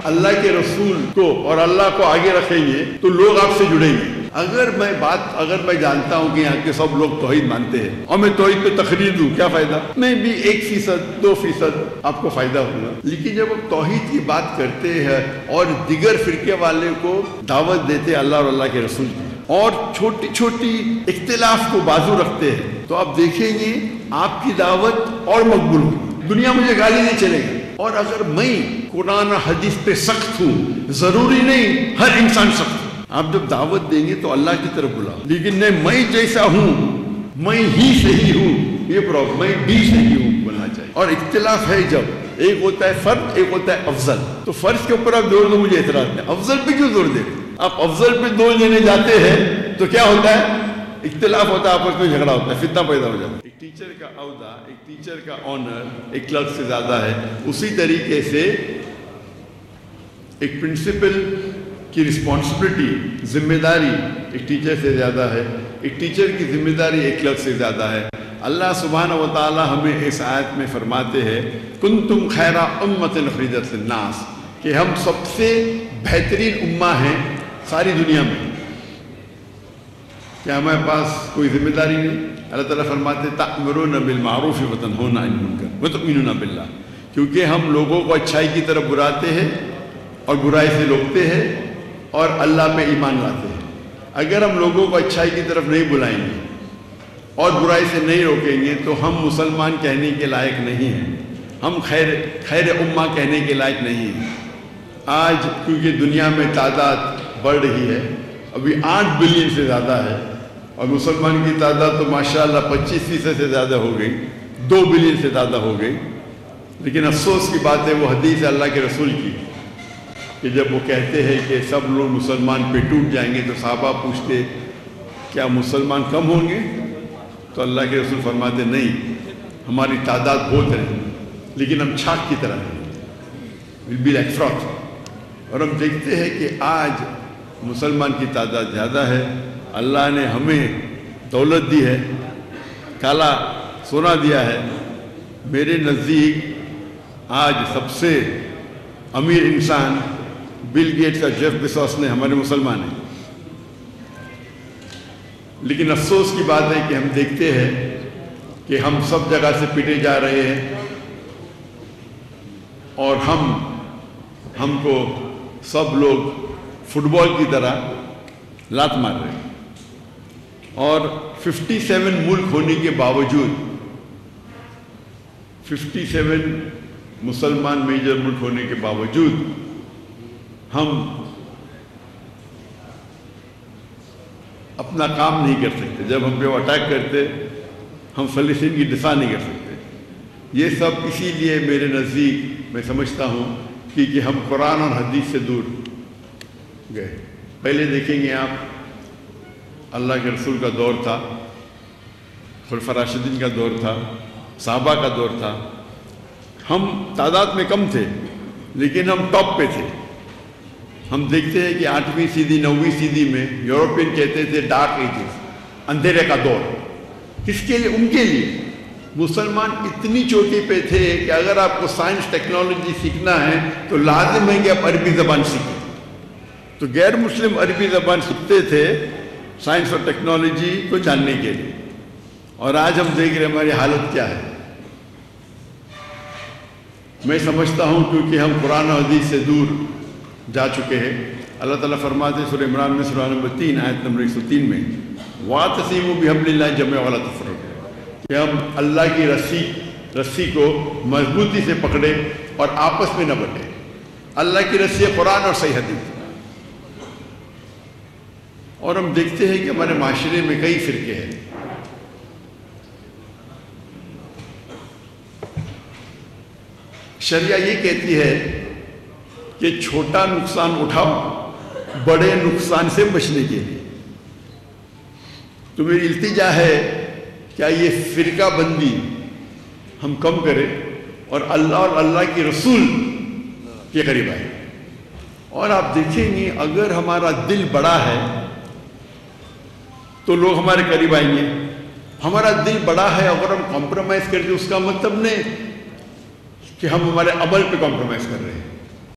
اللہ کے رسول کو اور اللہ کو آگے رکھیں گے تو لوگ آپ سے جڑیں گے۔ اگر میں جانتا ہوں کہ یہاں کے سب لوگ توحید مانتے ہیں اور میں توحید پہ تقریر دوں، کیا فائدہ؟ میں بھی 1%، 2% آپ کو فائدہ ہوگا۔ لیکن جب ہم توحید کی بات کرتے ہیں اور دیگر فرقے والے کو دعوت دیتے اللہ اور اللہ کے رسول کی اور چھوٹی چھوٹی اختلاف کو بازو رکھتے ہیں، تو آپ دیکھیں گے آپ کی دعوت اور مقبول ہوگی، دنیا مجھے گالی نہیں چلے گی۔ اور اگر میں قرآن اور حدیث پہ سخت ہوں، ضروری نہیں ہر انسان سخت ہوں، آپ جب دعوت دیں گے تو اللہ کی طرف بلاؤ، لیکن نہیں میں جیسا ہوں میں ہی صحیح ہوں، یہ پرابلم، میں بھی صحیح ہوں بولنا چاہیے۔ اور اختلاف ہے جب ایک ہوتا ہے فرد، ایک ہوتا ہے افضل، تو فرض کے اوپر آپ زور دو، مجھے اعتراض نہیں، افضل پہ کیوں زور دے؟ آپ افضل پہ زور دینے جاتے ہیں تو کیا ہوتا ہے؟ اختلاف ہوتا ہے، آپس میں جھگڑا ہوتا ہے، فتنہ پیدا ہو جاتا ہے۔ ایک ٹیچر کا عہدہ، ایک ٹیچر کا آنر ایک کلرک سے زیادہ ہے، اسی طریقے سے ایک پرنسپل کی رسپانسبلٹی، ذمہ داری ایک ٹیچر سے زیادہ ہے، ایک ٹیچر کی ذمہ داری ایک کلرک سے زیادہ ہے۔ اللہ سبحانہ و تعالی ہمیں اس آیت میں فرماتے ہیں کنتم خیر امۃ اخرجت للناس، کہ ہم سب سے بہترین امہ ہیں ساری دنیا میں۔ کیا ہمارے پاس کوئی ذمہ داری نہیں؟ اللہ تعالیٰ فرماتے تأمرون بالمعروف وتنہون عن المنکر وتؤمنون باللہ، کیونکہ ہم لوگوں کو اچھائی کی طرف بلاتے ہیں اور برائی سے روکتے ہیں اور اللہ پہ ایمان لاتے ہیں۔ اگر ہم لوگوں کو اچھائی کی طرف نہیں بلائیں گے اور برائی سے نہیں روکیں گے تو ہم مسلمان کہنے کے لائق نہیں ہیں، ہم خیر امہ کہنے کے لائق نہیں ہیں۔ آج کیونکہ دنیا میں تعداد بڑھ رہی ہے، ابھی 8 بلین سے زیادہ ہے، اور مسلمان کی تعداد تو ماشاءاللہ 25% سے زیادہ ہو گئی، 2 بلین سے زیادہ ہو گئی۔ لیکن افسوس کی بات ہے وہ حدیث ہے اللہ کے رسول کی کہ جب وہ کہتے ہیں کہ سب لوگ مسلمان پہ ٹوٹ جائیں گے تو صحابہ پوچھتے کیا مسلمان کم ہوں گے؟ تو اللہ کے رسول فرماتے نہیں، ہماری تعداد بہت ہے لیکن ہم چھاک کی طرح ہیں، will be like froth۔ اور ہم دیکھتے ہیں کہ آج مسلمان کی تعداد زیادہ ہے، اللہ نے ہمیں دولت دی ہے، کالا سونا دیا ہے۔ میرے نزدیک آج سب سے امیر انسان بل گیٹس اور جیف بیزوس نے ہمارے مسلمان ہیں۔ لیکن افسوس کی بات ہے کہ ہم دیکھتے ہیں کہ ہم سب جگہ سے پیٹے جا رہے ہیں اور ہم کو سب لوگ فٹ بال کی طرح لات مار رہے ہیں، اور 57 ملک ہونے کے باوجود، 57 مسلمان میجر ملک ہونے کے باوجود ہم اپنا کام نہیں کر سکتے۔ جب ہم پہ وہ اٹیک کرتے ہم فلسطین کی دفاع نہیں کر سکتے۔ یہ سب اسی لیے میرے نزدیک میں سمجھتا ہوں کہ ہم قرآن اور حدیث سے دور گئے۔ پہلے دیکھیں گے آپ، اللہ کے رسول کا دور تھا، خلفاء راشدین کا دور تھا، صحابہ کا دور تھا، ہم تعداد میں کم تھے لیکن ہم ٹاپ پہ تھے۔ ہم دیکھتے ہیں کہ 8ویں صدی 9ویں صدی میں یورپین کہتے تھے ڈارک ایجز، اندھیرے کا دور۔ کس کے لیے؟ ان کے لیے۔ مسلمان اتنی چوٹی پہ تھے کہ اگر آپ کو سائنس ٹیکنالوجی سیکھنا ہے تو لازم ہے کہ آپ عربی زبان سیکھیں، تو غیر مسلم عربی زبان سیکھتے تھے سائنس اور ٹیکنالوجی کو جاننے کے لیے۔ اور آج ہم دیکھ رہے ہیں ہماری حالت کیا ہے۔ میں سمجھتا ہوں کیونکہ ہم قرآن و حدیث سے دور جا چکے ہیں۔ اللہ تعالیٰ فرماتے سورہ عمران میں سورہ نمبر 3 آیت نمبر 103 میں وَاعْتَصِمُوا بِحَبْلِ اللَّهِ جَمِيعًا وَلَا تَفَرَّقُوا، کہ ہم اللہ کی رسی کو مضبوطی سے پکڑے اور آپس میں نہ بٹے۔ اللہ کی رسی قرآن اور صحیح حدیث۔ اور ہم دیکھتے ہیں کہ ہمارے معاشرے میں کئی فرقے ہیں۔ شریعہ یہ کہتی ہے کہ چھوٹا نقصان اٹھاؤ بڑے نقصان سے بچنے کے لیے۔ تو میری التجا ہے کیا یہ فرقہ بندی ہم کم کریں اور اللہ کی رسول کے قریب آئے۔ اور آپ دیکھیں گے اگر ہمارا دل بڑا ہے تو لوگ ہمارے قریب آئیں گے۔ ہمارا دل بڑا ہے، اگر ہم کمپرومائز کرتے اس کا مطلب نہیں کہ ہم ہمارے عمل پہ کمپرومائز کر رہے ہیں۔